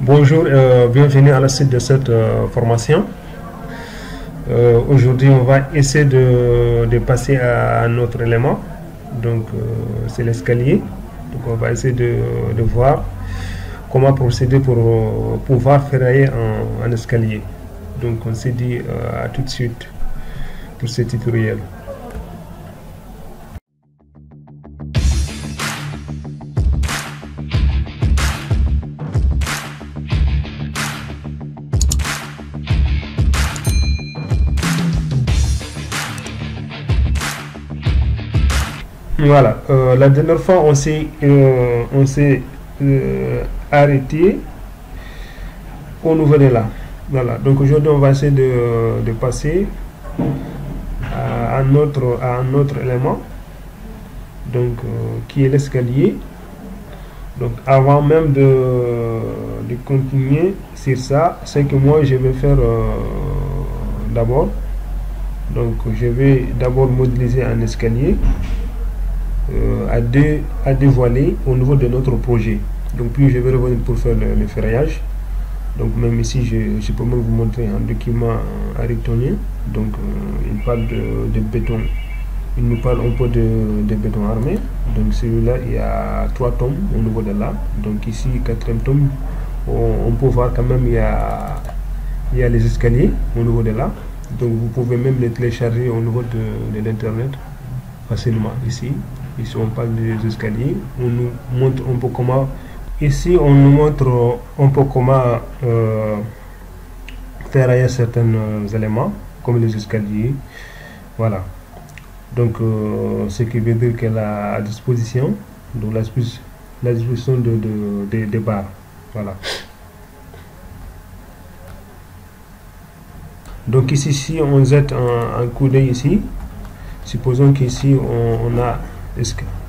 Bonjour, bienvenue à la suite de cette formation. Aujourd'hui, on va essayer de passer à un autre élément. Donc, c'est l'escalier. Donc, on va essayer de voir comment procéder pour pouvoir ferrailler un escalier. Donc, on s'est dit à tout de suite pour ce tutoriel. Voilà, la dernière fois on s'est arrêté au niveau de là. Voilà, donc aujourd'hui on va essayer de passer à un autre élément, donc qui est l'escalier. Donc avant même de continuer sur ça, c'est que moi je vais faire d'abord. Donc je vais d'abord modéliser un escalier à deux volets au niveau de notre projet. Donc puis je vais revenir pour faire le ferraillage. Donc même ici je peux même vous montrer un document arictonien. Donc il parle de béton. Il nous parle un peu de béton armé. Donc celui-là il y a 3 tomes au niveau de là. Donc ici 4e tome, on peut voir quand même il y a les escaliers au niveau de là. Donc vous pouvez même les télécharger au niveau de l'internet facilement. Ici on parle des escaliers, on nous montre un peu comment, ici on nous montre un peu comment ferrailler certains éléments comme les escaliers. Voilà, donc ce qui veut dire qu'elle a à disposition, donc la disposition des barres. Voilà, donc ici si on jette un coup d'œil ici, supposons qu'ici on a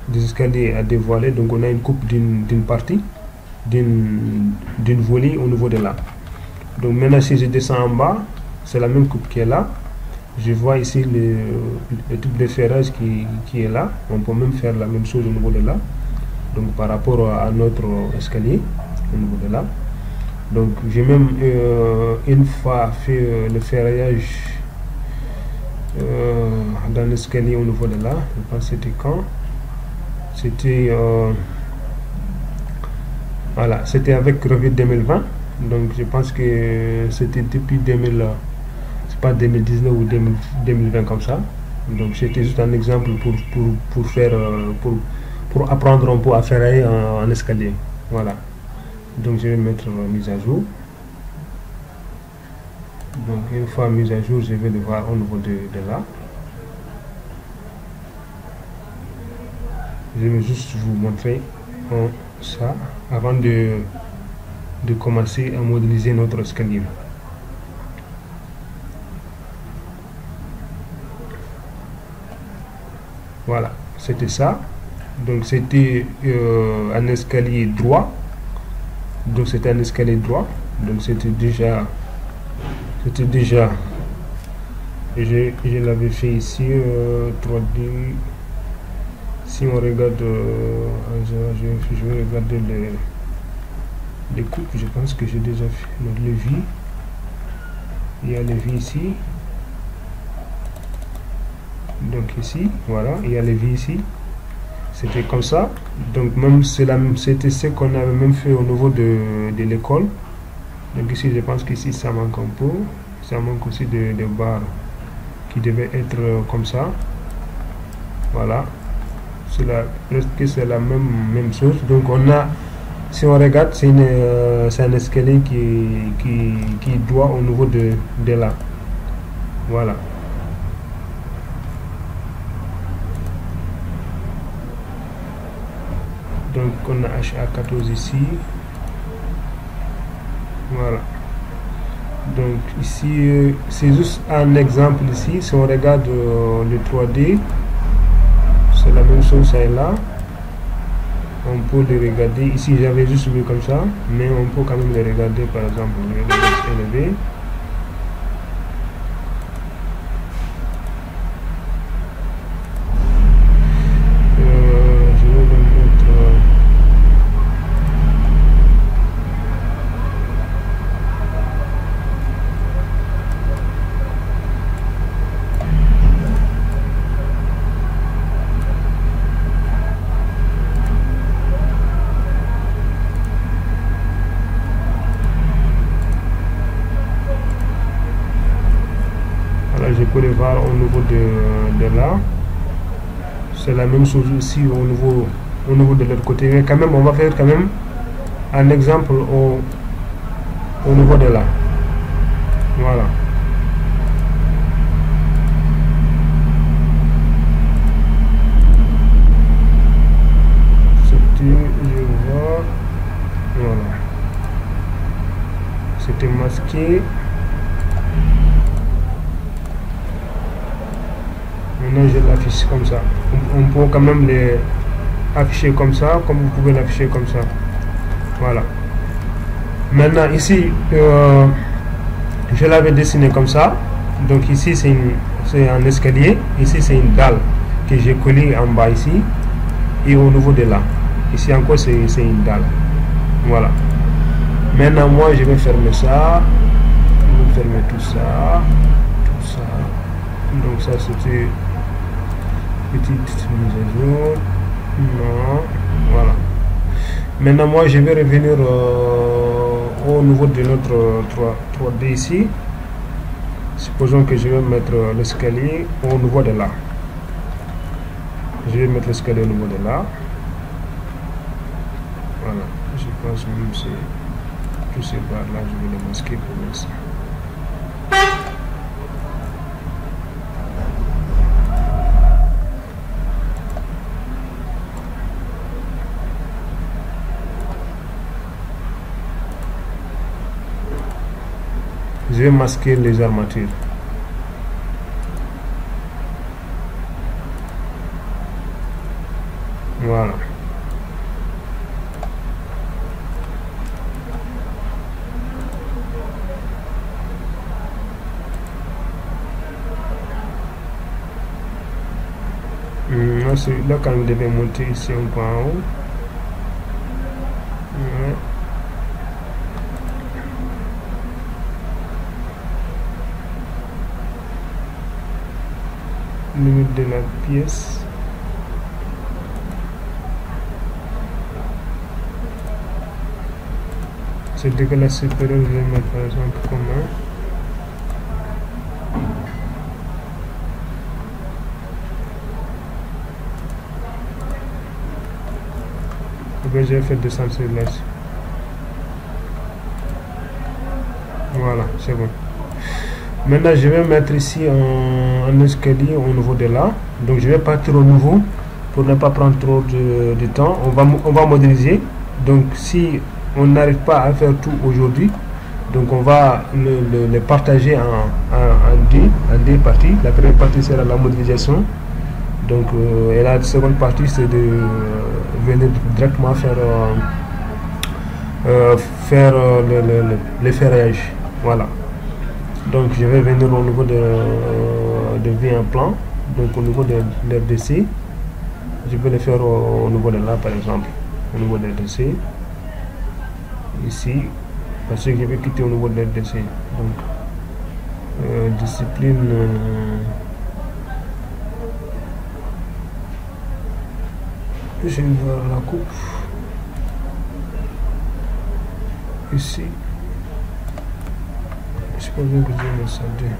des escaliers à dévoiler, donc on a une coupe d'une partie, d'une volée au niveau de là. Donc maintenant si je descends en bas, c'est la même coupe qui est là. Je vois ici le type de ferrage qui est là. On peut même faire la même chose au niveau de là, donc par rapport à notre escalier au niveau de là. Donc j'ai même une fois fait le ferraillage dans l'escalier au niveau de là. Je pense que c'était quand c'était voilà, c'était avec Revit 2020. Donc je pense que c'était depuis 2000, c'est pas 2019 ou 2020 comme ça. Donc c'était juste un exemple pour faire pour apprendre un peu à ferrailler en escalier. Voilà, donc je vais mettre mise à jour. Donc une fois mise à jour, je vais le voir au niveau de là. Je vais juste vous montrer ça avant de commencer à modéliser notre escalier. Voilà, c'était ça. Donc c'était un escalier droit. Donc c'était un escalier droit. Donc c'était déjà je l'avais fait ici 3D. Si on regarde je vais regarder les coupes. Je pense que j'ai déjà fait le levier. Il y a le levier ici, donc ici voilà, il y a le levier ici. C'était comme ça. Donc même c'était ce qu'on avait même fait au niveau de l'école. Donc ici je pense qu'ici ça manque un peu, ça manque aussi de barres qui devaient être comme ça. Voilà, c'est la même chose. Donc on a, si on regarde, c'est un escalier qui doit au niveau de là. Voilà, donc on a HA14 ici. Voilà, donc ici c'est juste un exemple. Ici si on regarde le 3D, c'est la même chose, ça est là. On peut le regarder ici, j'avais juste vu comme ça, mais on peut quand même le regarder. Par exemple, je vais le laisser élevé. Je vais le mettre pouvez voir au niveau de là. C'est la même chose ici au niveau de l'autre côté. Mais quand même, on va faire quand même un exemple au niveau de là. Voilà. Je vois. Voilà. C'était masqué. Maintenant, je l'affiche comme ça. On peut quand même les afficher comme ça, comme vous pouvez l'afficher comme ça. Voilà. Maintenant, ici, je l'avais dessiné comme ça. Donc ici, c'est un escalier. Ici, c'est une dalle que j'ai collée en bas ici. Et au niveau de là. Ici encore, c'est une dalle. Voilà. Maintenant, moi, je vais fermer ça. Je vais fermer tout ça. Tout ça. Donc ça, c'était petite mise à jour. Non. Voilà. Maintenant, moi, je vais revenir au niveau de notre 3D ici. Supposons que je vais mettre l'escalier au niveau de là. Je vais mettre l'escalier au niveau de là. Voilà. Je pense même que tous ces barres là, je vais les masquer pour l'instant. Je vais masquer les armatures. Voilà. Là, quand vous devez monter ici un peu en haut. Ouais. Limite de la pièce. C'est dégueulasse supérieur, je vais mettre par exemple commun. Je vais faire descendre celui-là. Voilà, c'est bon. Maintenant, je vais mettre ici un escalier au niveau de là. Donc, je vais partir au nouveau pour ne pas prendre trop de temps. On va modéliser. Donc, si on n'arrive pas à faire tout aujourd'hui, donc on va le partager en deux parties. La première partie sera la modélisation. Donc, et la seconde partie, c'est de venir directement faire le ferrage. Voilà. Donc, je vais venir au niveau de vie en plan. Donc, au niveau de l'RDC, je vais le faire au niveau de là, par exemple. Au niveau de l'RDC. Ici. Parce que je vais quitter au niveau de l'RDC. Donc, discipline. Je vais voir la coupe ici. Je pense que je vais me sortir.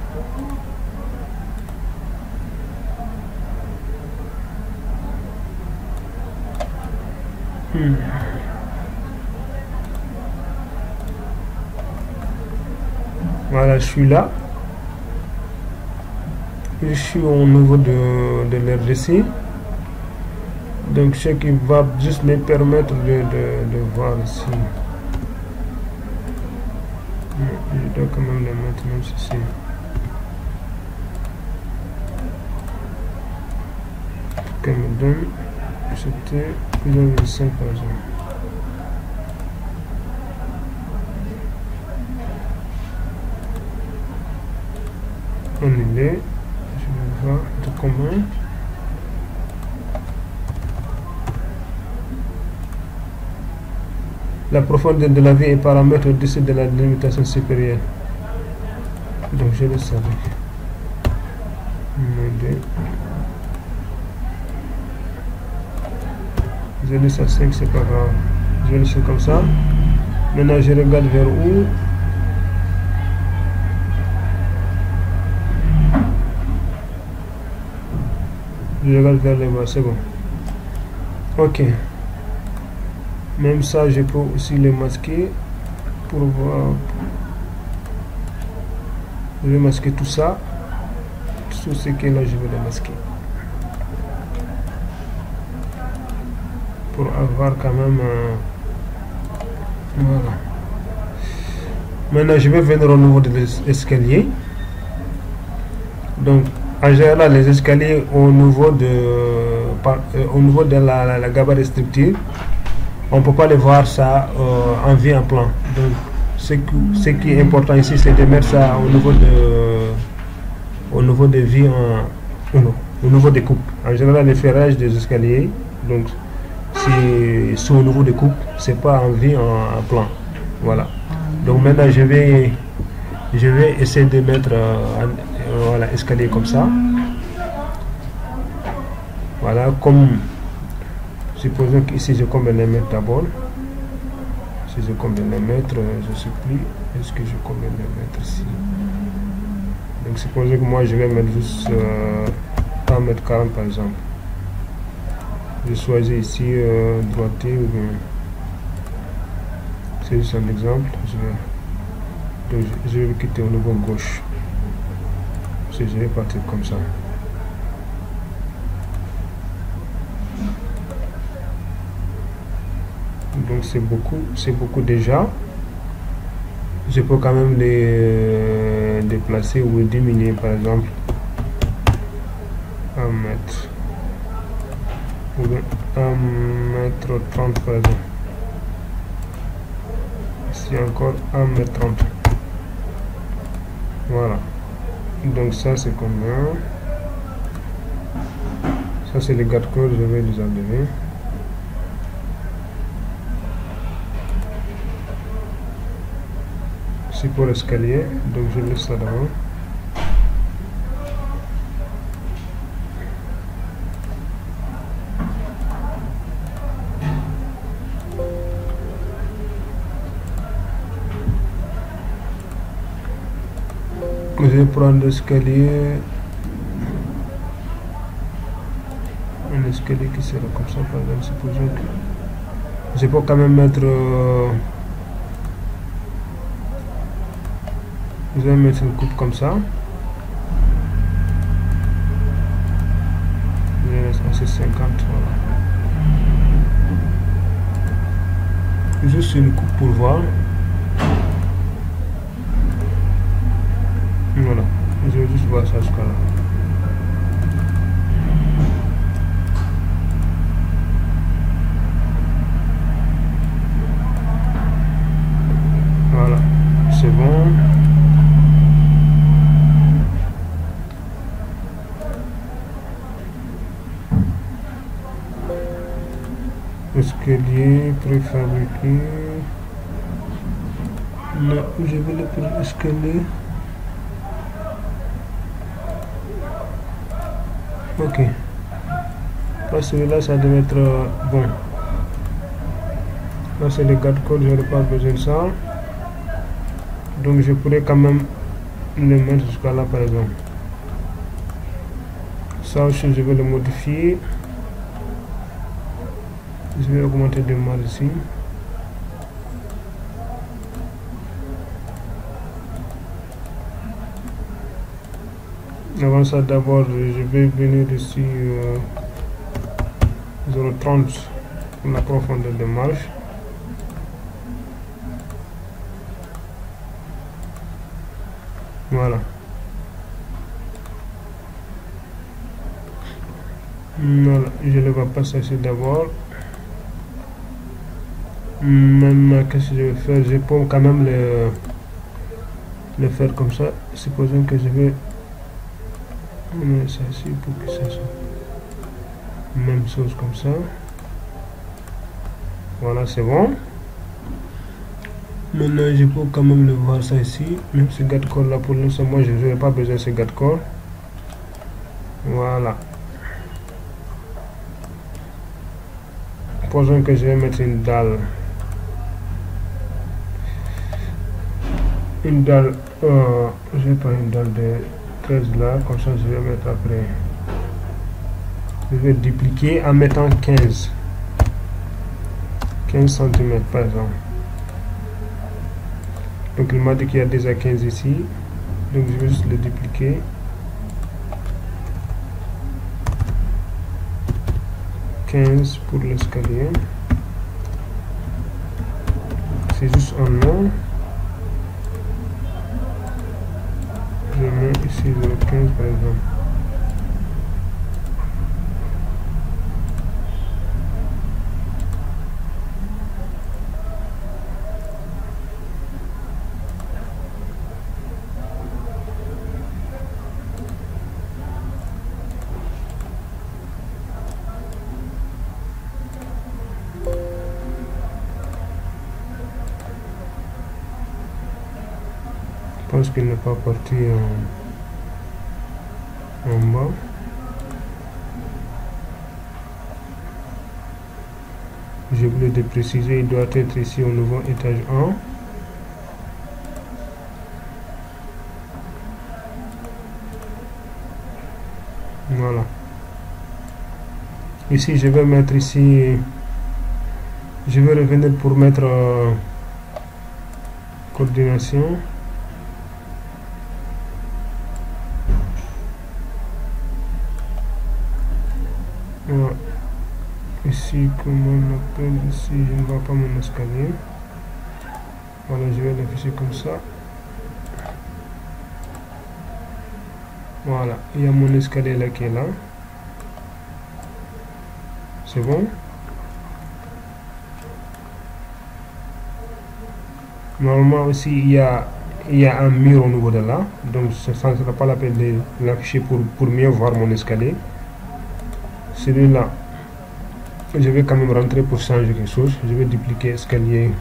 Voilà, je suis là. Je suis au niveau de l'RDC. Donc, ce qui va juste me permettre de voir ici. Je dois quand même le mettre même ici. Qu'elle me donne, c'était 0,5 par exemple. On y est. Je vais voir de combien. La profondeur de la vie est paramètre au-dessus de la limitation supérieure. Donc je le savais. Je laisse à 5, c'est pas grave. Je vais laisser comme ça. Maintenant je regarde vers où. Je regarde vers le bas, c'est bon. Ok. Même ça, je peux aussi le masquer pour voir. Je vais masquer tout ça. Tout ce qui est là, je vais le masquer. Pour avoir quand même... voilà. Maintenant, je vais venir au niveau de l'escalier. Donc, en général, les escaliers au niveau de la gabarit structure, on ne peut pas les voir ça en vie en plan. Donc, ce qui est important ici, c'est de mettre ça au niveau de vie au niveau des coupes. En général, les ferrages des escaliers, donc c'est au niveau des coupes, c'est pas en vie en plan. Voilà. Donc maintenant, je vais essayer de mettre voilà, escalier comme ça. Voilà, comme supposons qu'ici je combine les mètres d'abord. Si je combine les mètres, je supplie. Est-ce que je combine les mètres ici? Donc supposons que moi je vais mettre juste 1 mètre 40 par exemple. Je choisis ici droitier ou bien. C'est juste un exemple. Je vais quitter au niveau gauche. Je vais partir comme ça. Donc c'est beaucoup déjà. Je peux quand même les déplacer ou diminuer par exemple 1 mètre ou bien 1 mètre 30 par exemple. Ici encore 1 mètre 30. Voilà. Donc ça c'est combien? Ça c'est les garde-corps, je vais les enlever. C'est pour l'escalier, donc je laisse ça d'abord. Je vais prendre l'escalier, un escalier qui sera comme ça par exemple, supposons que je peux quand même mettre je vais mettre une coupe comme ça. Je vais mettre assez 50, voilà. Juste une coupe pour voir. Voilà, je vais juste voir ça jusqu'à là. Voilà, c'est bon. Escalier préfabriqué. Là où je vais le prendre escalier. Ok. Là celui-là ça devait être bon. Là c'est le garde-corps, je n'aurai pas besoin de ça. Donc je pourrais quand même le mettre jusqu'à là par exemple. Ça aussi je vais le modifier. Je vais augmenter de mal ici. Avant ça d'abord je vais venir ici 0,30 pour la profondeur de marge. Voilà. Voilà, je le vais passer ici d'abord. Maintenant, qu'est-ce que je vais faire? Je peux quand même le faire comme ça. Supposons que je vais mettre ça ici pour que ça soit même chose comme ça. Voilà, c'est bon. Maintenant, je peux quand même le voir ça ici. Même ce garde-corps là, pour l'instant, moi je n'ai pas besoin de ce garde-corps. Voilà. Supposons que je vais mettre une dalle. Je vais prendre une dalle de 13 là, comme ça je vais mettre après Je vais dupliquer en mettant 15 cm par exemple. Donc il m'a dit qu'il y a déjà 15 ici, donc je vais juste le dupliquer. Pour l'escalier, c'est juste un nom. Je mets ici 0,15 par exemple. Je pense qu'il n'est pas parti en bas. Je voulais dépréciser, il doit être ici au niveau étage 1. Voilà. Ici, je vais mettre ici, je vais revenir pour mettre coordination. Voilà. Ici, comment on appelle ici, je ne vois pas mon escalier. Voilà, je vais l'afficher comme ça. Voilà, il y a mon escalier là qui est là. C'est bon. Normalement aussi il y a un mur au niveau de là, donc ça ne sera pas la peine de l'afficher pour mieux voir mon escalier. Celui-là, je vais quand même rentrer pour changer quelque chose. Je vais dupliquer escalier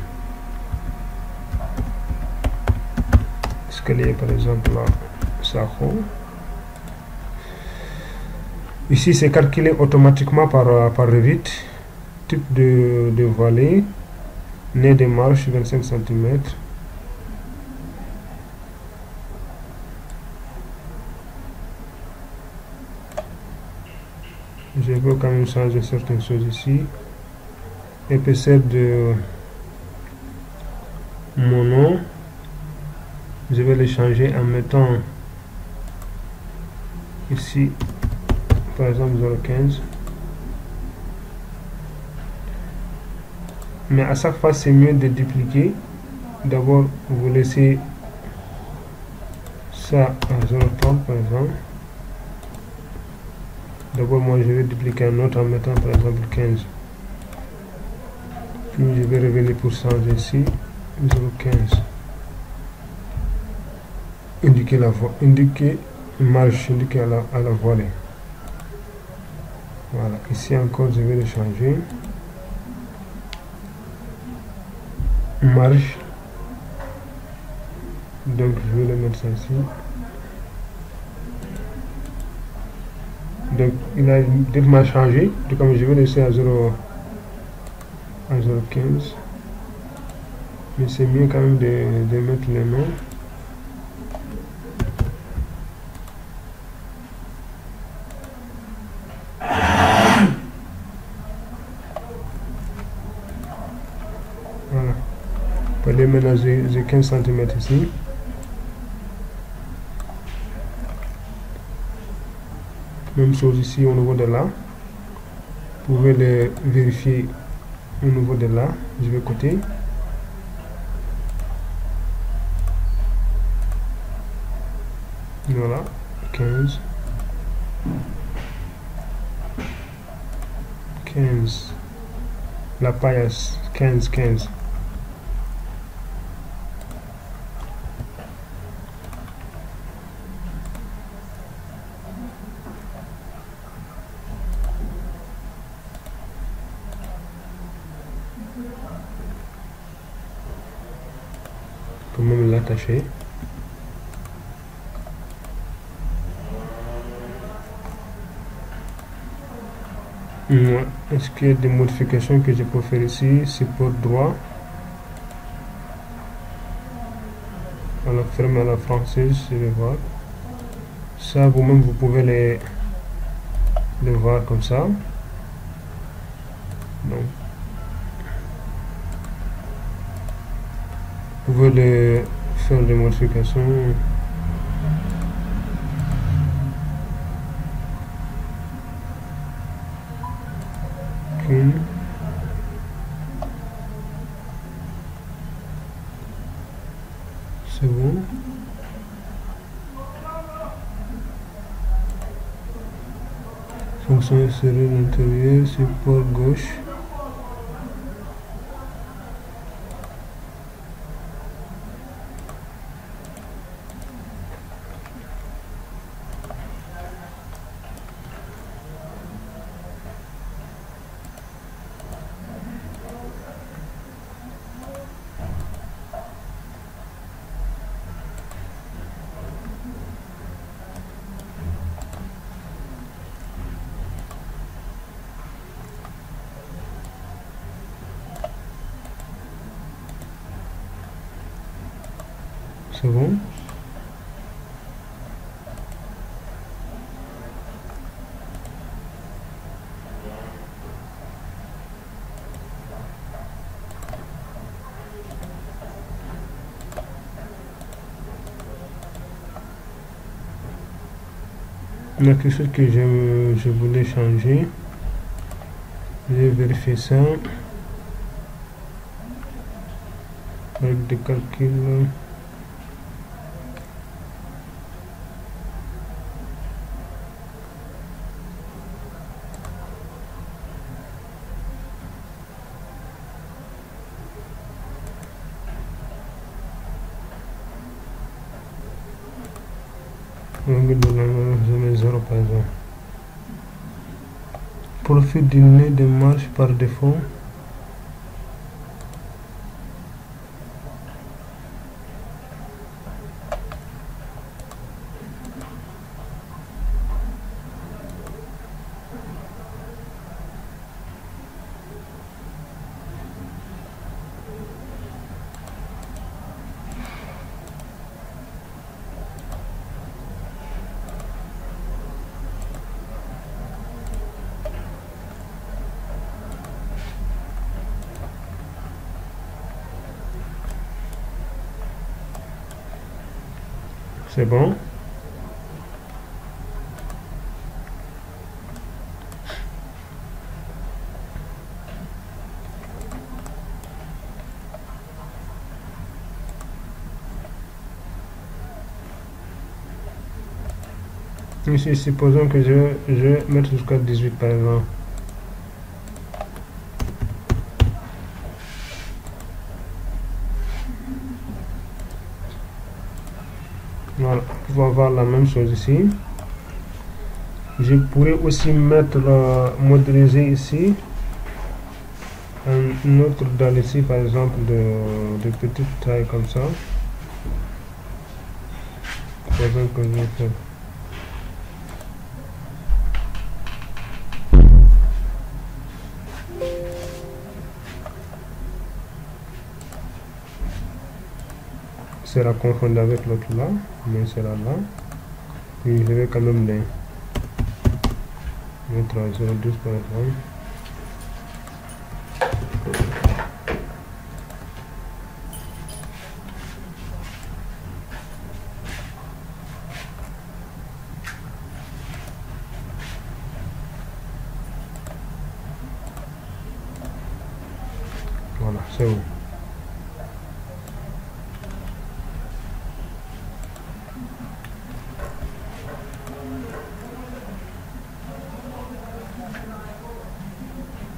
par exemple là, ça. Ici c'est calculé automatiquement par Revit. Type de vallée, nez de marche 25 cm. Je peux quand même changer certaines choses ici. Épaisseur de mon nom, je vais le changer en mettant ici par exemple 0,15. Mais à chaque fois c'est mieux de dupliquer. D'abord vous laissez ça à 0,30 par exemple. D'abord moi je vais dupliquer un autre en mettant par exemple 15. Puis je vais revenir pour changer ici 0,15. Indiquer la voie, indiquer marge, indiquer à la volée. Voilà, ici encore je vais le changer. Marge. Donc je vais le mettre ça ici. Donc il a directement changé. Donc comme je vais laisser à 0,15. Mais c'est mieux quand même de mettre les noms. Voilà. Pour les ménager, j'ai 15 cm ici. Même chose ici au niveau de là. Vous pouvez le vérifier au niveau de là. Je vais côté. Voilà, 15. 15. La paillasse, 15. Pour même l'attacher. Est-ce qu'il y a des modifications que je peux faire ici? Support droit. On la ferme à la française, je vais voir. Ça, vous-même, vous pouvez le voir comme ça. Donc, vous pouvez faire des modifications. C'est bon. Fonction serrure intérieure, support gauche. C'est bon. Il y a quelque chose que je voulais changer. Je vais vérifier ça avec des calculs. Longueur de la 0 par exemple. Profil du nez de marche par défaut. C'est bon. Ici, supposons que je vais mettre jusqu'à 18 par exemple. Voilà, on va voir la même chose ici. Je pourrais aussi mettre modéliser ici un autre dalle ici, par exemple de petite taille comme ça. Par exemple, que je vais faire. Sera confondu avec l'autre là, mais sera là. Puis je vais quand même les mettre à 0,12 par exemple. Voilà, c'est bon.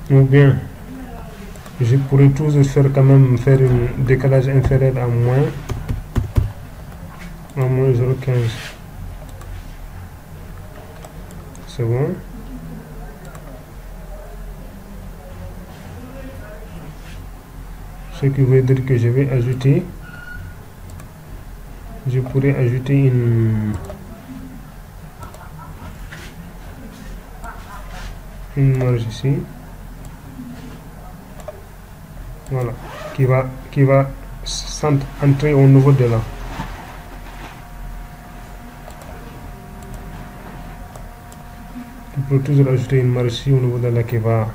Ou bien, je pourrais toujours faire quand même faire un décalage inférieur à moins 0,15. C'est bon. Ce qui veut dire que je vais ajouter, je pourrais ajouter une marge ici. Voilà, qui va entrer au niveau de là. peut toujours ajouter une marge ici au niveau de là qui va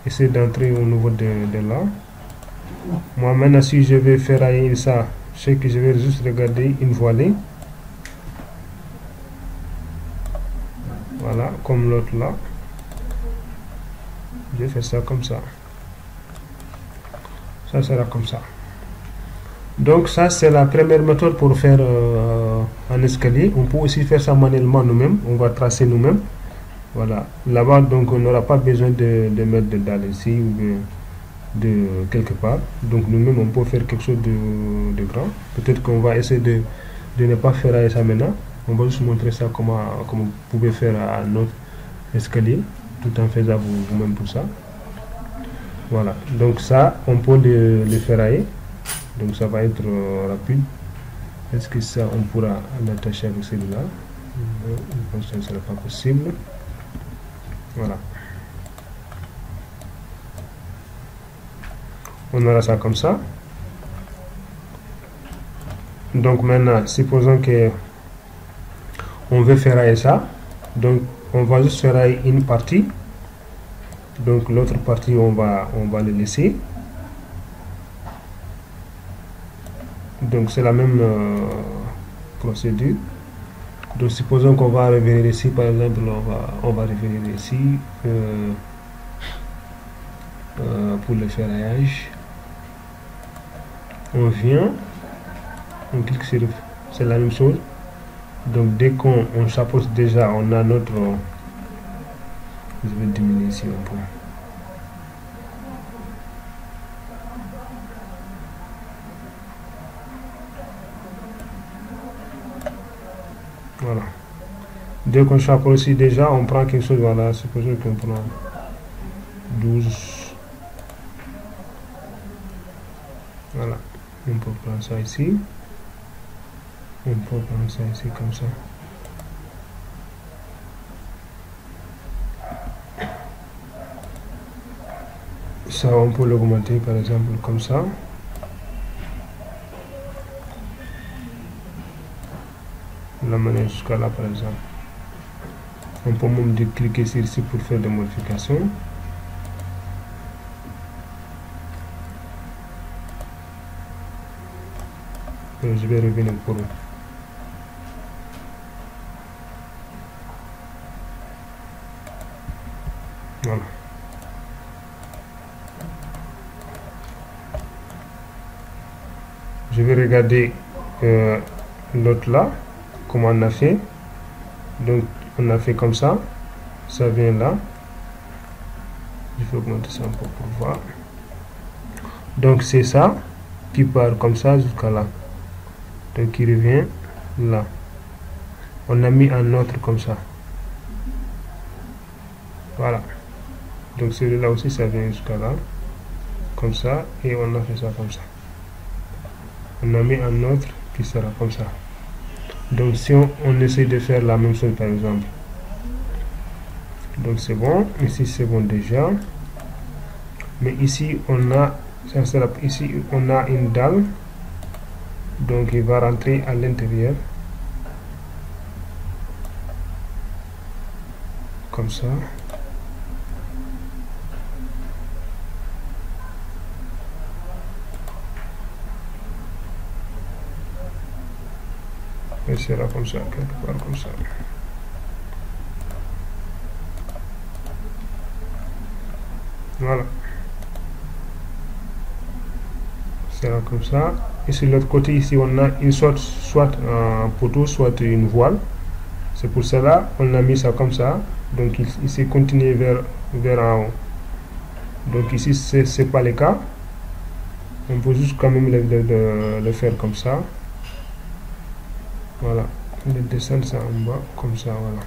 essayer d'entrer au niveau de là. Moi maintenant si je vais ferrailler ça, je sais que je vais juste regarder une voilée. Voilà, comme l'autre là. Je vais faire ça comme ça. Ça sera comme ça. Donc ça c'est la première méthode pour faire un escalier. On peut aussi faire ça manuellement nous-mêmes. On va tracer nous-mêmes. Voilà. Là-bas donc on n'aura pas besoin de mettre de dalle ici ou de quelque part. Donc nous-mêmes on peut faire quelque chose de grand. Peut-être qu'on va essayer de ne pas faire ça maintenant. On va juste montrer ça comment vous pouvez faire un autre escalier tout en faisant vous-même tout ça. Voilà. Donc ça on peut le ferrailler. Donc ça va être rapide. Est-ce que ça on pourra l'attacher avec celui-là? Je pense que ce ne sera pas possible. Voilà. On aura ça comme ça. Donc maintenant, supposons que on veut ferrailler ça. Donc on va juste ferrailler une partie. Donc l'autre partie on va le laisser. Donc c'est la même procédure. Donc supposons qu'on va revenir ici, par exemple, on va revenir ici pour le ferraillage. On vient, on clique sur, c'est la même chose. Donc dès qu'on chapeaute déjà, on a notre, je vais diminuer ici un peu. Voilà. Dès qu'on chapeaute aussi déjà, on prend quelque chose, voilà, supposons qu'on prend 12. Voilà. On peut prendre ça ici. On peut prendre ça ici comme ça. Ça, on peut l'augmenter par exemple comme ça. L'amener jusqu'à là par exemple. On peut même cliquer sur ici pour faire des modifications. Et je vais revenir pour vous. Voilà. Je vais regarder l'autre là, comment on a fait. Donc on a fait comme ça, ça vient là. Je vais augmenter ça un peu pour voir. Donc c'est ça qui part comme ça jusqu'à là. Donc il revient là. On a mis un autre comme ça. Voilà. Donc celui-là aussi ça vient jusqu'à là. Comme ça. Et on a fait ça comme ça. On a mis un autre qui sera comme ça. Donc si on essaie de faire la même chose par exemple. Donc c'est bon. Ici c'est bon déjà. Mais ici on a, ça sera, ici on a une dalle. Donc il va rentrer à l'intérieur. Comme ça. Et sera comme ça, quelque part comme ça. Voilà. Sera comme ça. Et sur l'autre côté ici on a une sorte, soit un poteau, soit une voile. C'est pour cela on a mis ça comme ça. Donc il s'est continué vers en haut. Donc ici c'est pas le cas. On peut juste quand même le faire comme ça. Voilà. Le descendre ça en bas comme ça, voilà.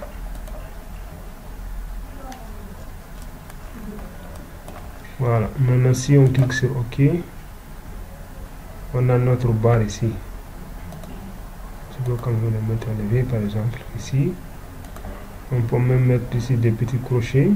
Voilà. Maintenant si on clique sur OK, on a notre barre ici. Je peux quand même le mettre enlevé par exemple ici. On peut même mettre ici des petits crochets.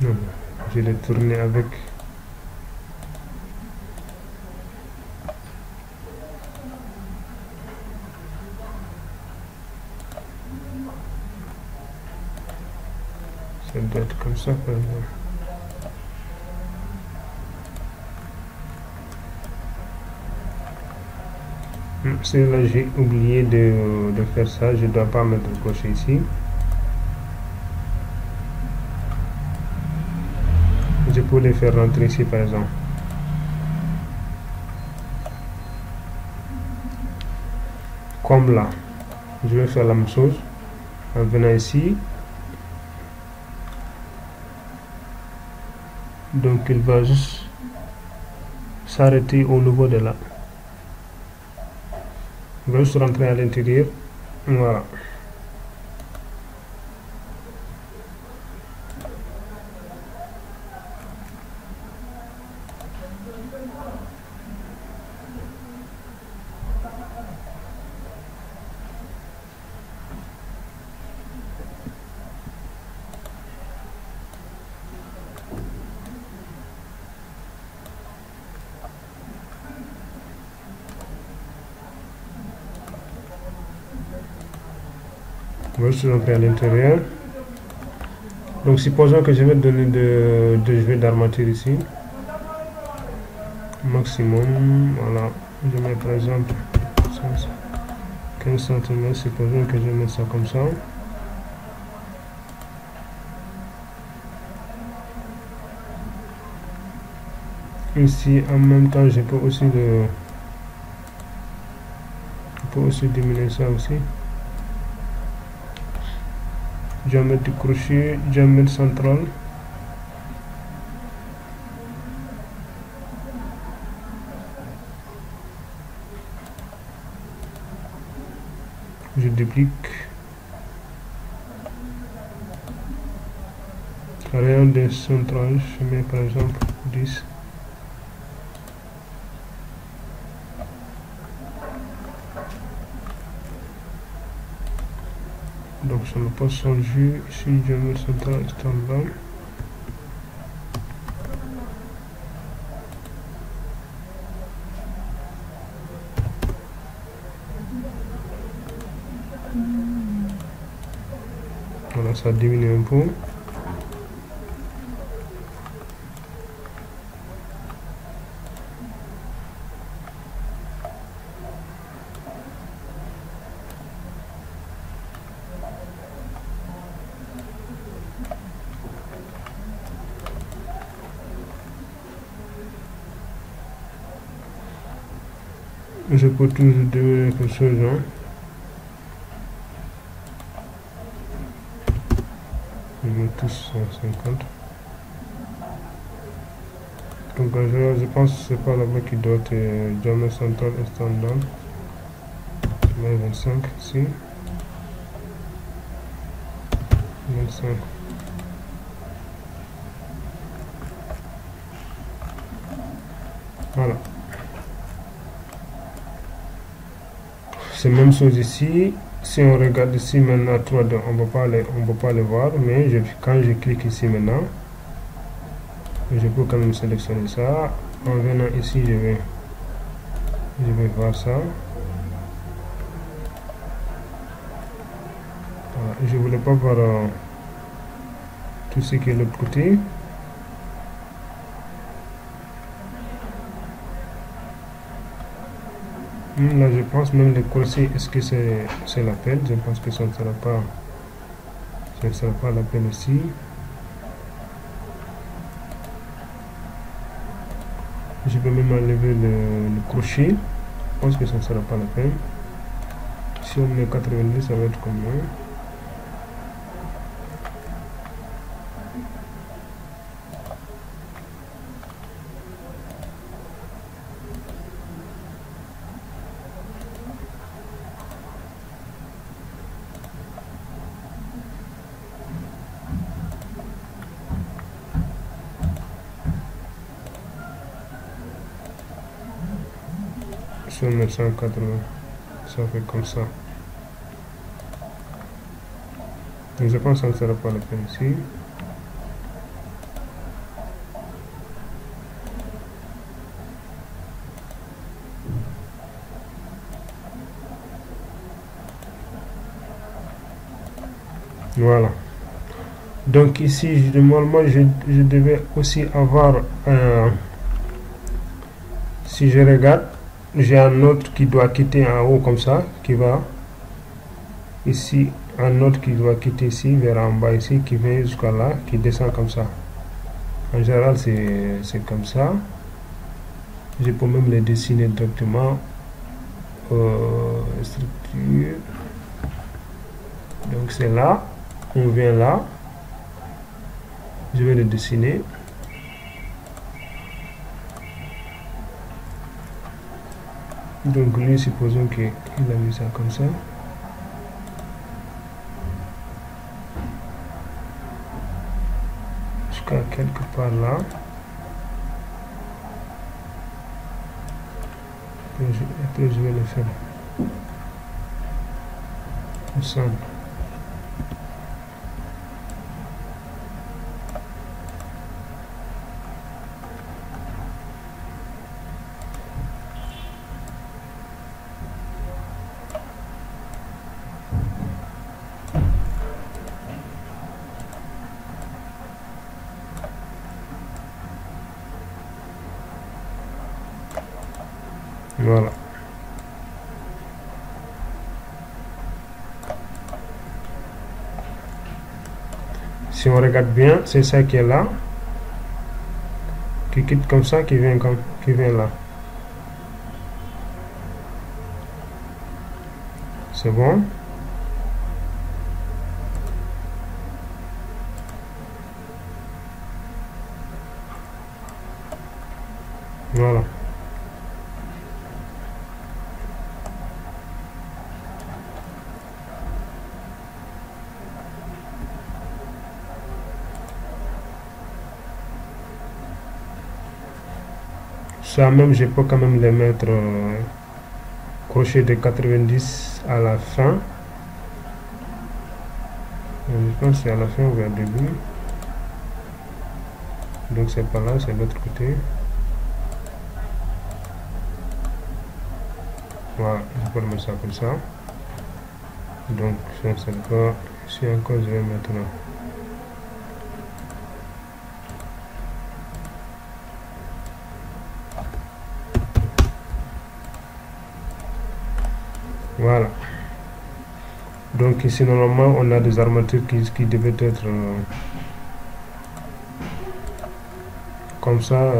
Non, je l'ai tourné avec. Ça doit être comme ça par exemple. C'est là, j'ai oublié de faire ça. Je ne dois pas mettre le crochet ici. Je peux les faire rentrer ici par exemple. Comme là. Je vais faire la même chose en venant ici. Donc il va juste s'arrêter au niveau de là. Il va juste rentrer à l'intérieur. Voilà. On va juste rentrer à l'intérieur. Donc supposons que je vais donner de jeux d'armature ici. Maximum, voilà. Je mets par exemple 15 cm. Supposons que je mets ça comme ça. Ici en même temps je peux aussi diminuer ça aussi. Diamètre du crochet, diamètre central. Je duplique. Rayon de centrage, je mets par exemple 10. Donc je me passe sur le jus, ici diamètre central standard. Voilà, ça diminue un peu. Je peux toujours diminuer quelque chose, hein. Je mets tous 150. Donc je pense que c'est pas là-bas qui doit être diamètre central et standard. Je mets 25 ici. 25. Voilà. C'est la même chose ici. Si on regarde ici maintenant 3D, on ne peut pas le voir, mais quand je clique ici maintenant, je peux quand même sélectionner ça. En venant ici, je vais voir ça. Voilà. Je voulais pas voir tout ce qui est de l'autre côté. Là, je pense même le crochet, est-ce que c'est la peine? Je pense que ça ne sera pas la peine ici. Je peux même enlever le crochet. Je pense que ça ne sera pas la peine. Si on met 90, ça va être combien? Si on met 180, ça fait comme ça. Donc je pense que ça ne sera pas la peine ici. Voilà. Donc ici, normalement, je devais aussi avoir si je regarde, j'ai un autre qui doit quitter en haut comme ça, qui va ici, un autre qui doit quitter ici, vers en bas ici, qui vient jusqu'à là, qui descend comme ça. En général, c'est comme ça. Je peux même les dessiner directement. Structure. Donc c'est là, on vient là. Je vais le dessiner. Donc lui, supposons qu'il a mis ça comme ça. Jusqu'à quelque part là. Après je vais le faire au centre. Voilà. Si on regarde bien, c'est ça qui est là, qui quitte comme ça, qui vient là. C'est bon. Voilà. Ça même, je peux quand même les mettre crochet de 90 à la fin. Je pense que c'est à la fin ou au début. Donc c'est pas là, c'est de l'autre côté. Voilà, je peux mettre ça comme ça. Donc c'est pas ici encore, je vais mettre là. Voilà. Donc ici normalement on a des armatures qui devaient être comme ça.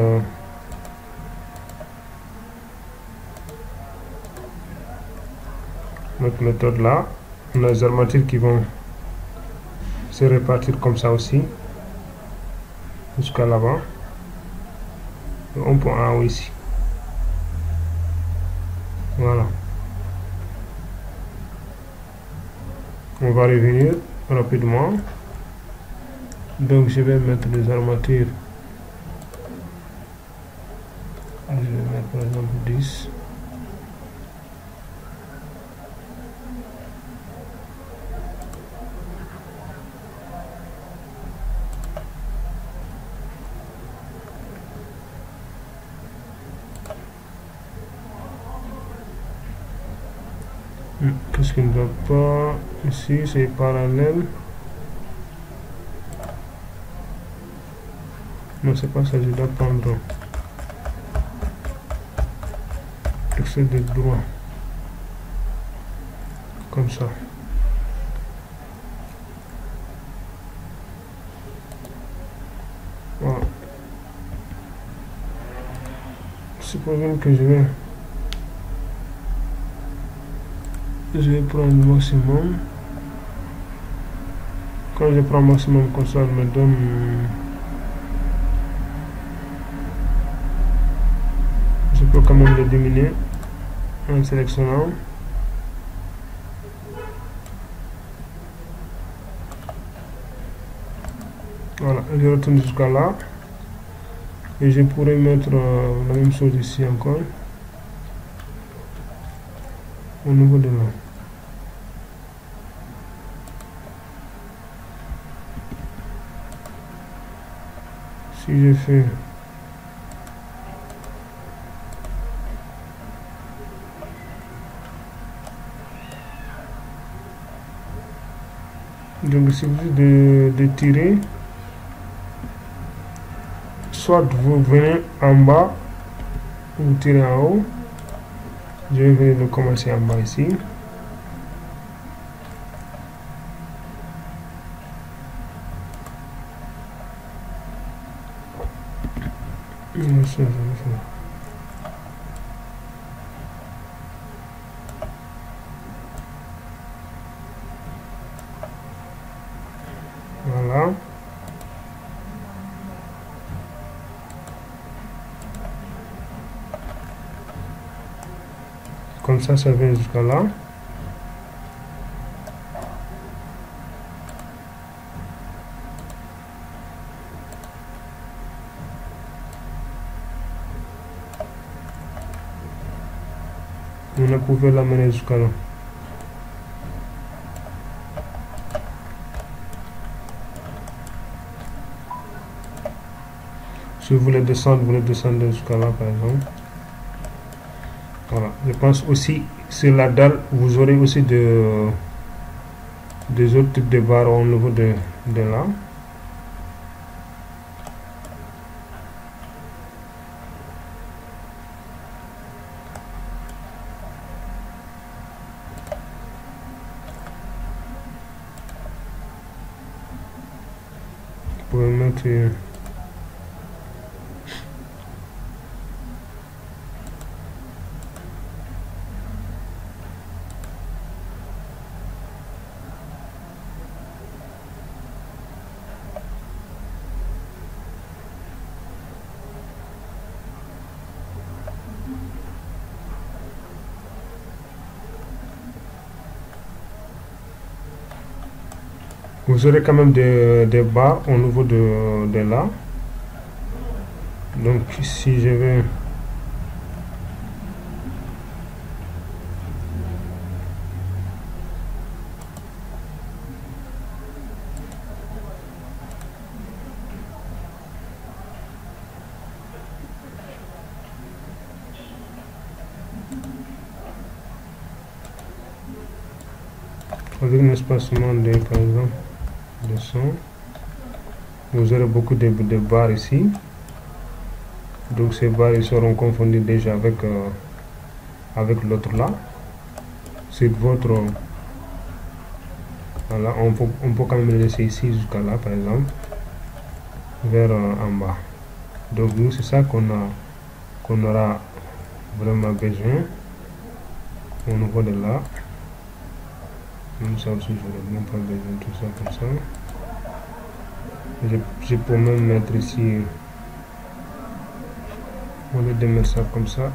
Notre méthode là, on a des armatures qui vont se répartir comme ça aussi jusqu'à là-bas. On peut en haut ici. Voilà. On va revenir rapidement. Donc je vais mettre des armatures. Je vais mettre par exemple 10. Qu'est-ce qui ne va pas? Ici c'est parallèle. Non, c'est pas ça, je dois prendre excès de droit comme ça. Voilà. Supposons que je vais prendre le maximum. Quand je prends maximum comme ça, elle me donne je peux quand même le diminuer en sélectionnant. Voilà, je retourne jusqu'à là et je pourrais mettre la même chose ici encore au niveau de là. Si je fais Donc il suffit de tirer. Soit vous venez en bas, vous tirez en haut. Je vais venir commencer en bas ici. Voilà. Comme ça vient jusqu'à là. On pouvait l'amener jusqu'à là. Si vous voulez descendre jusqu'à là par exemple. Voilà. Je pense aussi sur la dalle, vous aurez aussi des autres types de barres au niveau de là. Vous pouvez mettre vous aurez quand même des barres au niveau de là. Donc si je vais avec un espacement de, par exemple, de 100, vous aurez beaucoup de barres ici. Donc ces barres ils seront confondus déjà avec l'autre là. C'est votre, voilà, on peut quand même le laisser ici jusqu'à là par exemple, vers en bas. Donc nous c'est ça qu'on aura vraiment besoin au niveau de là. Même ça aussi, je n'aurais même pas besoin de tout ça comme ça. Je peux même mettre ici, au lieu de mettre ça comme ça,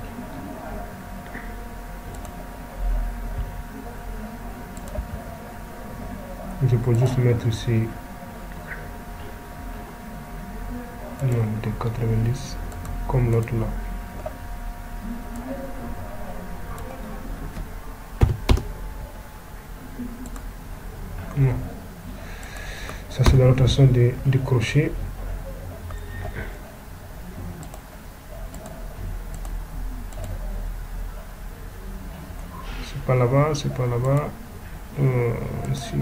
je peux juste mettre ici de 90 comme l'autre là. Non. Ça c'est la rotation du crochet. C'est pas là-bas, c'est pas là-bas. Ici.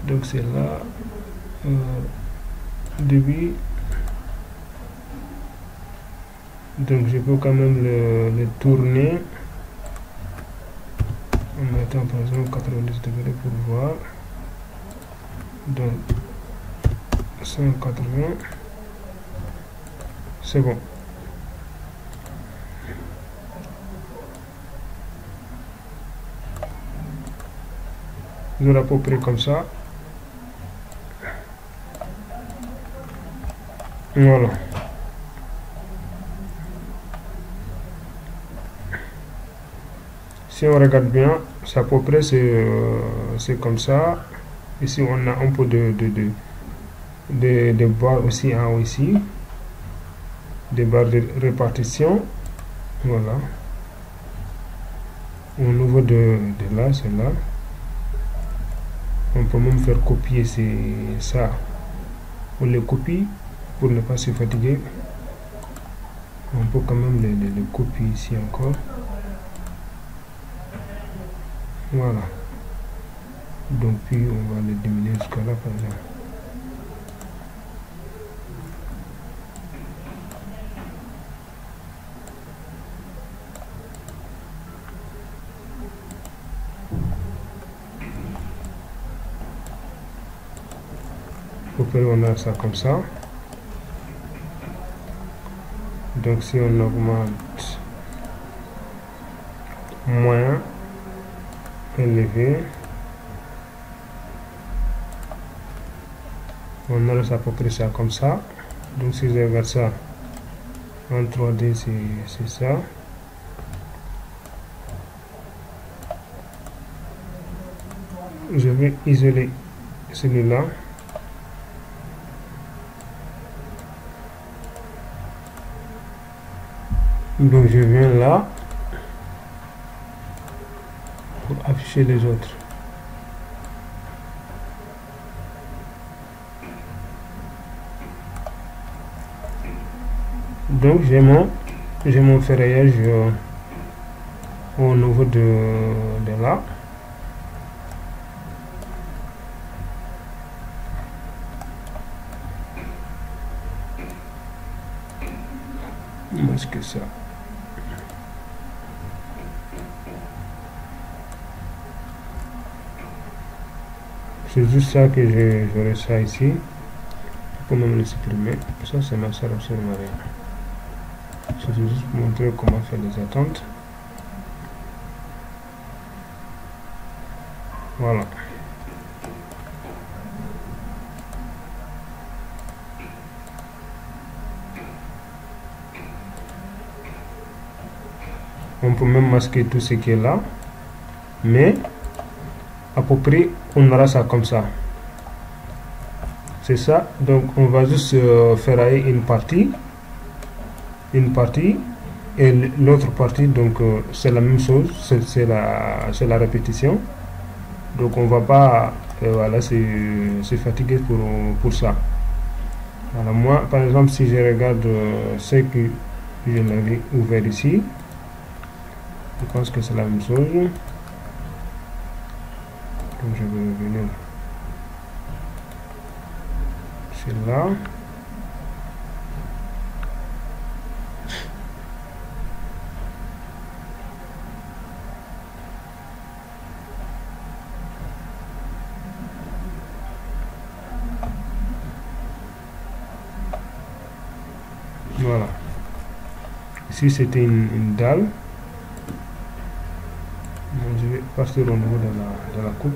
Donc c'est là. Début. Donc je peux quand même le tourner. En mettant par exemple 90 degrés pour voir. Donc 180, c'est bon. Vous aurez à peu près comme ça. Voilà. Si on regarde bien, c'est à peu près c'est comme ça. Ici on a un peu de barres aussi en haut ici, des barres de répartition. Voilà. Au niveau de là, c'est là. On peut même faire copier ça. On les copie pour ne pas se fatiguer. On peut quand même les copier ici encore. Voilà. Donc puis on va le diminuer jusqu'à là par exemple. On a ça comme ça. Donc si on augmente moins élevé, on a à peu près ça comme ça. Donc si je regarde ça en 3D, c'est ça. Je vais isoler celui-là. Donc je viens là pour afficher les autres. Donc j'ai mon ferraillage au niveau de là. Est-ce que ça? C'est juste ça que j'aurai ça ici. Je peux même le supprimer. Ça, ça ne sert absolument à rien. C'est juste pour montrer comment faire les attentes. Voilà. On peut même masquer tout ce qui est là. Mais à peu près on aura ça comme ça, c'est ça. Donc on va juste ferrailler une partie et l'autre partie, donc c'est la même chose, c'est la répétition. Donc on va pas voilà, se fatiguer pour ça. Voilà, moi par exemple si je regarde ce que je l'avais ouvert ici, je pense que c'est la même chose. Donc je vais revenir sur là. Voilà. Ici c'était une dalle. Donc, je vais partir au niveau de la coupe.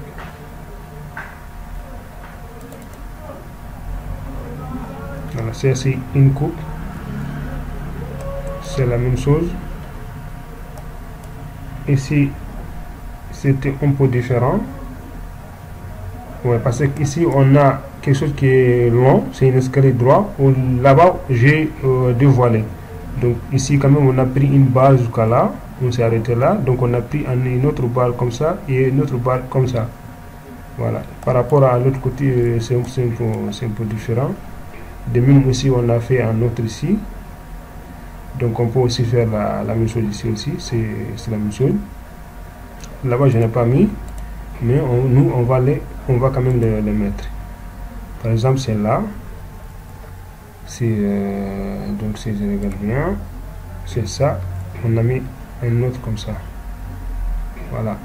Voilà, c'est une coupe. C'est la même chose. Ici, c'était un peu différent. Ouais, parce que ici on a quelque chose qui est long, c'est un escalier droit. Là-bas, j'ai dévoilé. Donc ici, quand même, on a pris une barre jusqu'à là. On s'est arrêté là. Donc on a pris une autre barre comme ça et une autre barre comme ça. Voilà. Par rapport à l'autre côté, c'est un peu différent. De même aussi, on a fait un autre ici. Donc on peut aussi faire la même chose ici aussi. C'est la même chose. Là-bas, je n'ai pas mis. Mais nous, on va quand même les mettre. Par exemple, c'est là. Donc si je regarde bien, c'est ça. On a mis un autre comme ça. Voilà.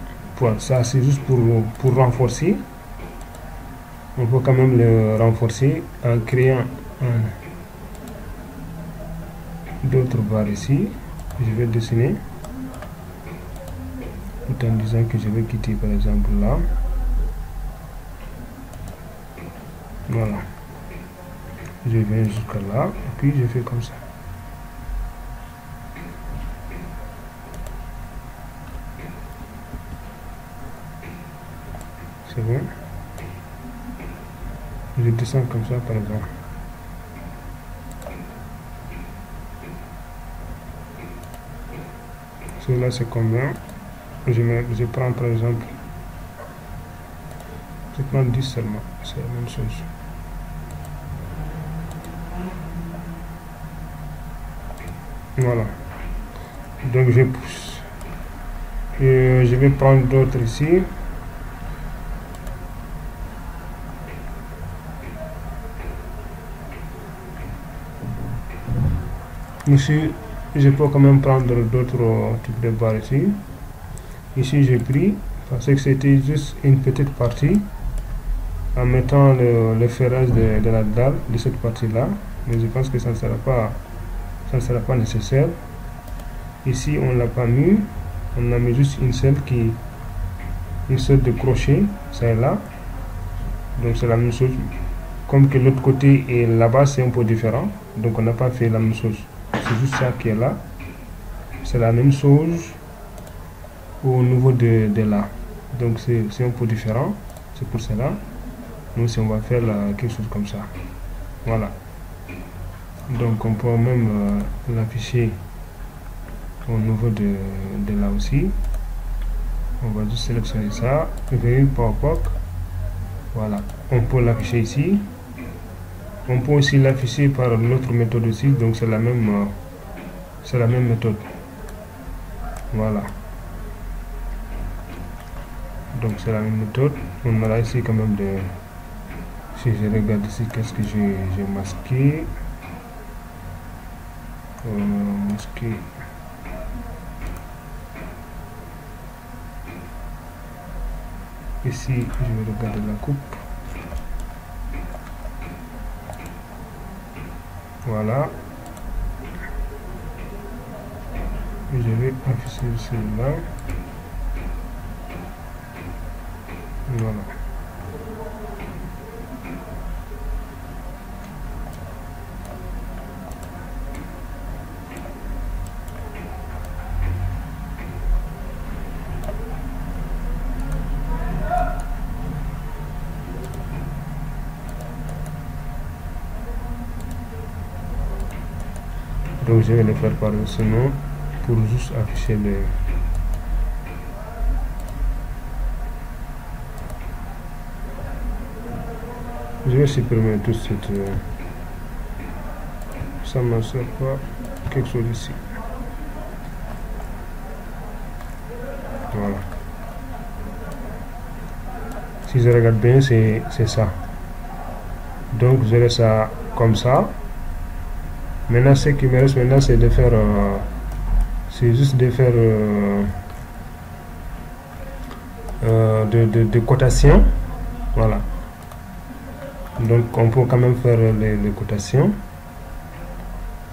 Ça, c'est juste pour renforcer. On peut quand même le renforcer en créant d'autres barres ici. Je vais dessiner. Tout en disant que je vais quitter par exemple là. Voilà. Je viens jusqu'à là et puis je fais comme ça. C'est bon. Je descends comme ça par exemple. Celui-là c'est combien? Je prends par exemple, je prends 10 seulement, c'est la même chose. Voilà. Donc je pousse. Et je vais prendre d'autres ici. Ici, je peux quand même prendre d'autres types de barres ici. Ici, j'ai pris, parce que c'était juste une petite partie, en mettant le ferrage de la dalle de cette partie-là. Mais je pense que ça ne sera pas nécessaire. Ici, on ne l'a pas mis. On a mis juste une sorte de crochet, ça est là. Donc, c'est la même chose. Comme que l'autre côté et là-bas, c'est un peu différent. Donc, on n'a pas fait la même chose. C'est juste ça qui est là. C'est la même chose au niveau de là. Donc, c'est un peu différent. C'est pour cela. Nous, si on va faire quelque chose comme ça. Voilà. Donc, on peut même l'afficher au niveau de là aussi. On va juste sélectionner ça. Venir PowerPoint. Voilà. On peut l'afficher ici. On peut aussi l'afficher par l'autre méthode aussi. Donc, c'est la même méthode. Voilà. Donc, c'est la même méthode. On aura ici quand même de... Si je regarde ici, qu'est-ce que j'ai masqué. Masqué. Ici, je vais regarder la coupe. Voilà. Je vais afficher celui-là. Voilà. Donc je vais le faire par-dessus nom pour juste afficher le... Je vais supprimer tout de suite. Ça ne me sert pas quelque chose ici. Voilà. Si je regarde bien, c'est ça. Donc j'aurai ça comme ça. Maintenant, ce qui me reste maintenant, c'est de faire... c'est juste de faire de cotation. Voilà. Donc on peut quand même faire les cotations.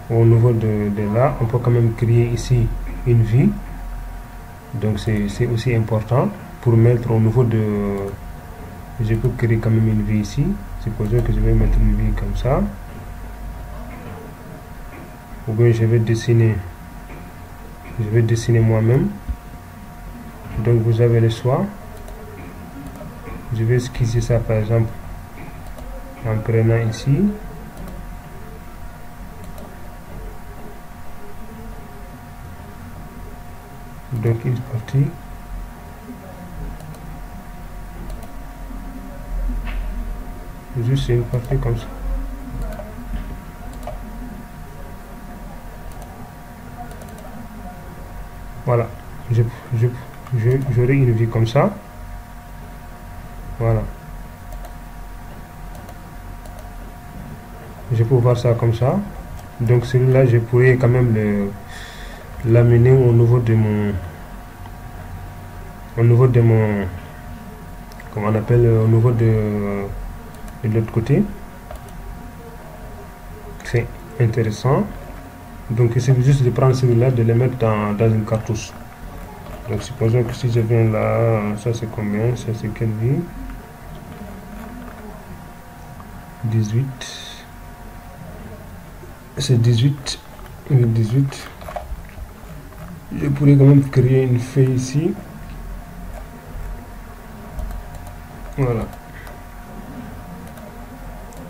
Au niveau de là, on peut quand même créer ici une vie. Donc c'est aussi important pour mettre au niveau de... Je peux créer quand même une vie ici. Supposons que je vais mettre une vie comme ça. Ou bien je vais dessiner moi-même. Donc vous avez le choix. Je vais esquisser ça par exemple en prenant ici. Donc une partie. Juste une partie comme ça. Voilà. J'aurai une vie comme ça. Voilà. Je peux voir ça comme ça. Donc celui-là, je pourrais quand même l'amener au niveau de mon... Comment on appelle, au niveau de l'autre côté. C'est intéressant. Donc il suffit juste de prendre celui-là, de le mettre dans une cartouche. Donc supposons que si je viens là, ça c'est combien? Ça c'est quelle vie? 18. C'est 18. 18. Je pourrais quand même créer une feuille ici. Voilà.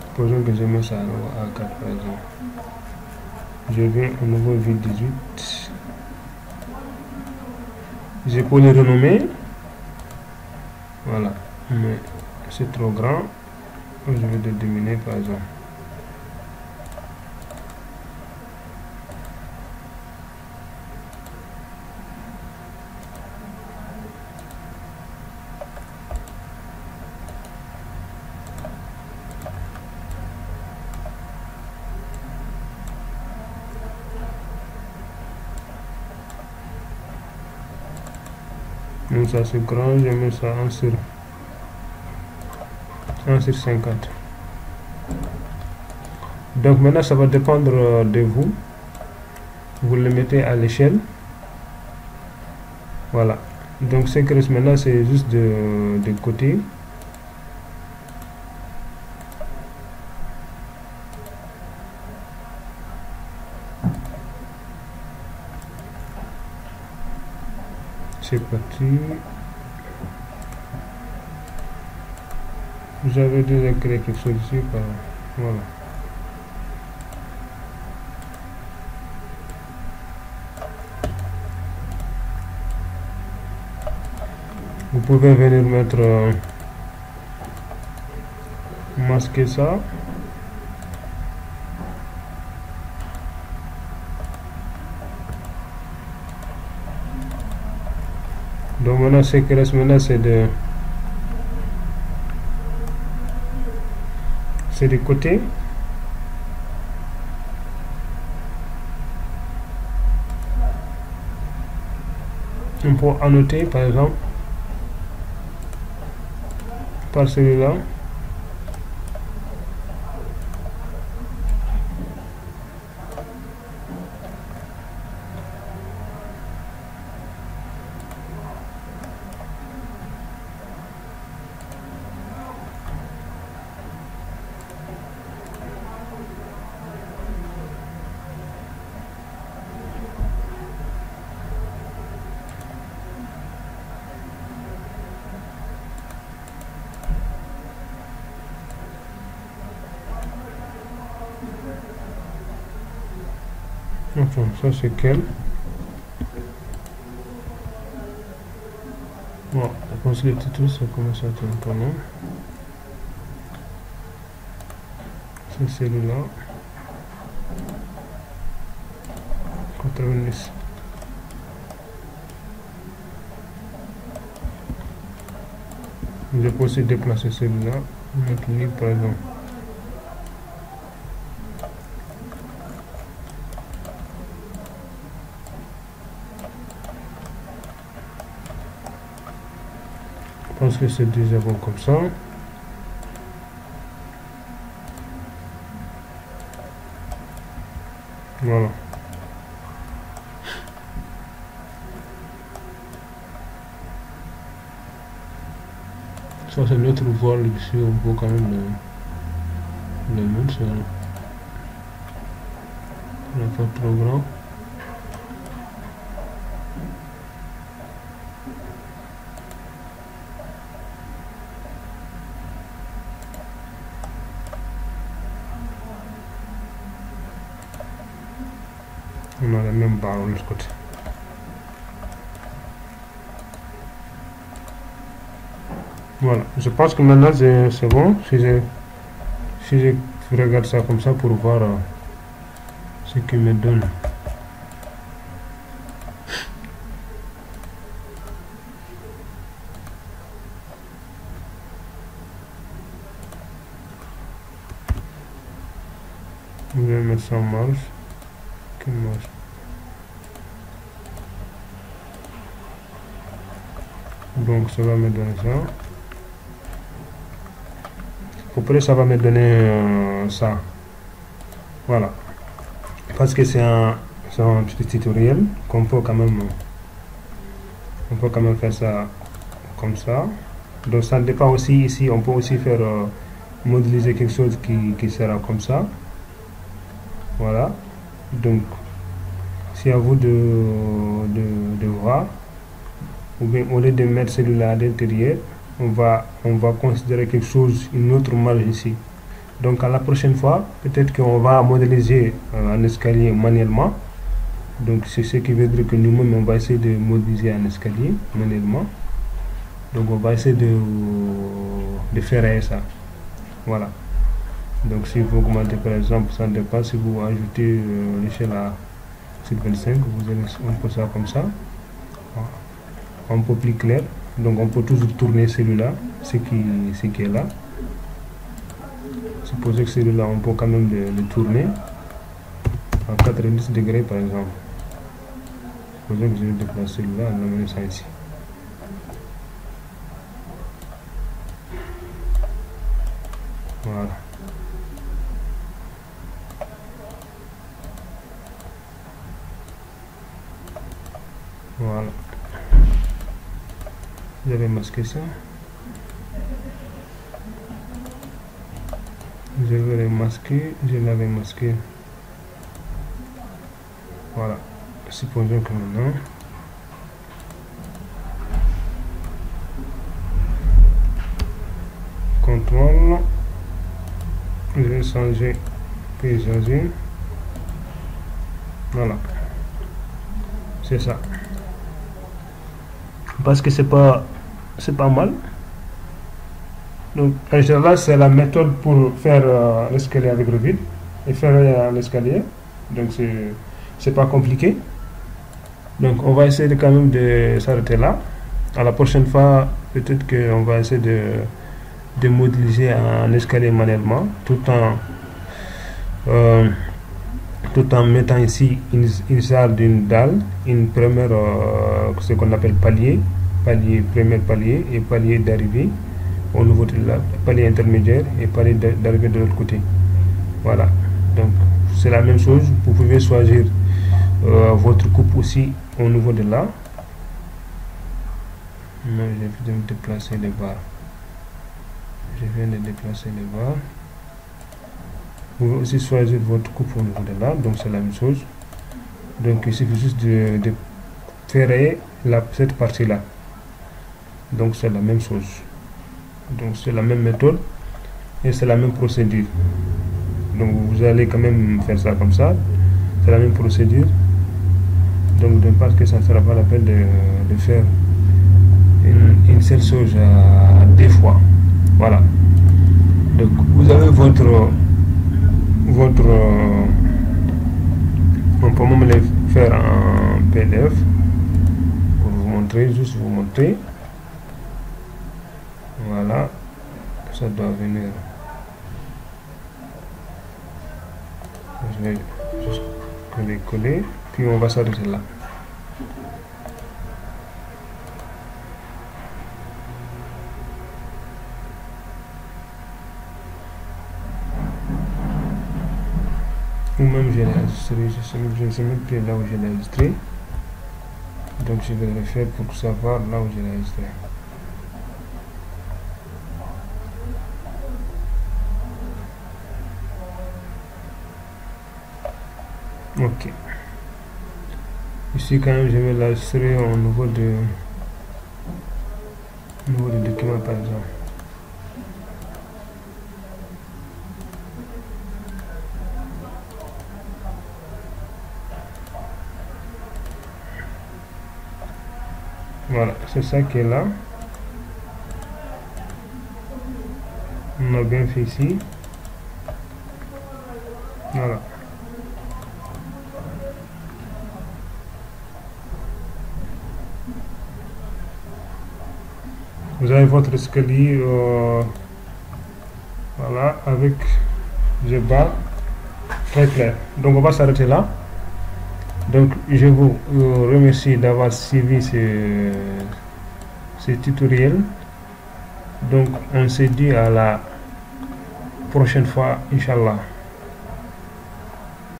Supposons que je mets ça à 4 par exemple. Je viens au nouveau vide 18. Je peux le renommer. Voilà. Mais c'est trop grand. Je vais le diminuer par exemple. Donc ça c'est grand, je mets ça 1 sur 50. Donc maintenant ça va dépendre de vous. Vous le mettez à l'échelle. Voilà. Donc ce qui reste maintenant c'est juste de côté. C'est parti. J'avais déjà créé quelque chose ici. Voilà. Vous pouvez venir mettre masquer ça. Donc maintenant ce qui reste maintenant c'est des côtés. On peut annoter par exemple par celui-là. Enfin, ça c'est quel? Bon, je pense que le titre ça commence à être un peu long. C'est celui-là. 90. Je peux aussi déplacer celui-là, mettre libre par exemple. Je pense que c'est déjà bon comme ça. Voilà. Ça c'est notre voile ici, on peut quand même le mettre, ça n'est pas trop grand. On a la même barre de l'autre côté. Voilà, je pense que maintenant c'est bon. Si je regarde ça comme ça pour voir ce qu'il me donne. Je vais mettre ça en marge. Quelle marge? Donc ça va me donner ça. Après ça va me donner ça. Voilà. Parce que c'est un petit tutoriel qu'on peut quand même faire ça comme ça. Donc ça dépend aussi ici, on peut aussi faire modéliser quelque chose qui sera comme ça. Voilà. Donc c'est à vous de voir. Ou bien au lieu de mettre celui-là à l'intérieur, on va considérer quelque chose, une autre marge ici. Donc à la prochaine fois, peut-être qu'on va modéliser un escalier manuellement. Donc c'est ce qui veut dire que nous-mêmes on va essayer de modéliser un escalier manuellement. Donc on va essayer de faire ça. Voilà. Donc si vous augmentez par exemple, ça dépend, si vous ajoutez l'échelle à 25, vous allez un peu ça comme ça. Voilà. Un peu plus clair, donc on peut toujours tourner celui-là, ce qui est là. Supposez que celui-là on peut quand même le tourner en 90 degrés par exemple. Supposez que je vais déplacer celui-là et l'amener ça ici. Voilà. J'avais masqué ça. Je vais le masquer. Je l'avais masqué. Voilà. Supposons que maintenant, contrôle, je vais changer paysager. Voilà, c'est ça. Parce que c'est pas mal. Donc en général, c'est la méthode pour faire l'escalier avec Revit et faire l'escalier. Donc c'est pas compliqué. Donc on va essayer quand même de s'arrêter là. À la prochaine fois, peut-être qu'on va essayer de modéliser un escalier manuellement, tout en mettant ici une salle d'une dalle, une première, ce qu'on appelle palier, premier palier et palier d'arrivée au niveau de la palier intermédiaire et palier d'arrivée de l'autre côté. Voilà, donc c'est la même chose. Vous pouvez choisir votre coupe aussi au niveau de là. Non, je vais déplacer les barres. Je viens de déplacer les barres. Vous pouvez aussi choisir votre coupe au niveau de là, donc c'est la même chose. Donc il suffit juste de ferrer cette partie là. Donc c'est la même chose. Donc c'est la même méthode et c'est la même procédure. Donc vous allez quand même faire ça comme ça. C'est la même procédure. Donc je pense que ça ne sera pas la peine de faire une seule chose à deux fois. Voilà. Donc vous avez on peut même le faire en PDF pour vous montrer, juste vous montrer. Voilà, ça doit venir. Je vais juste coller, puis on va s'arrêter là. Ou même j'ai enregistré, je ne sais même plus là où j'ai enregistré. Donc je vais le faire pour savoir là où j'ai enregistré. Ok. Ici quand même je vais l'enregistrer au niveau de document par exemple. Voilà, c'est ça qui est là. On a bien fait ici. Voilà. Vous avez votre escalier, voilà, avec les barres très clair. Donc on va s'arrêter là. Donc je vous remercie d'avoir suivi ce tutoriel. Donc on se dit à la prochaine fois, Inch'Allah.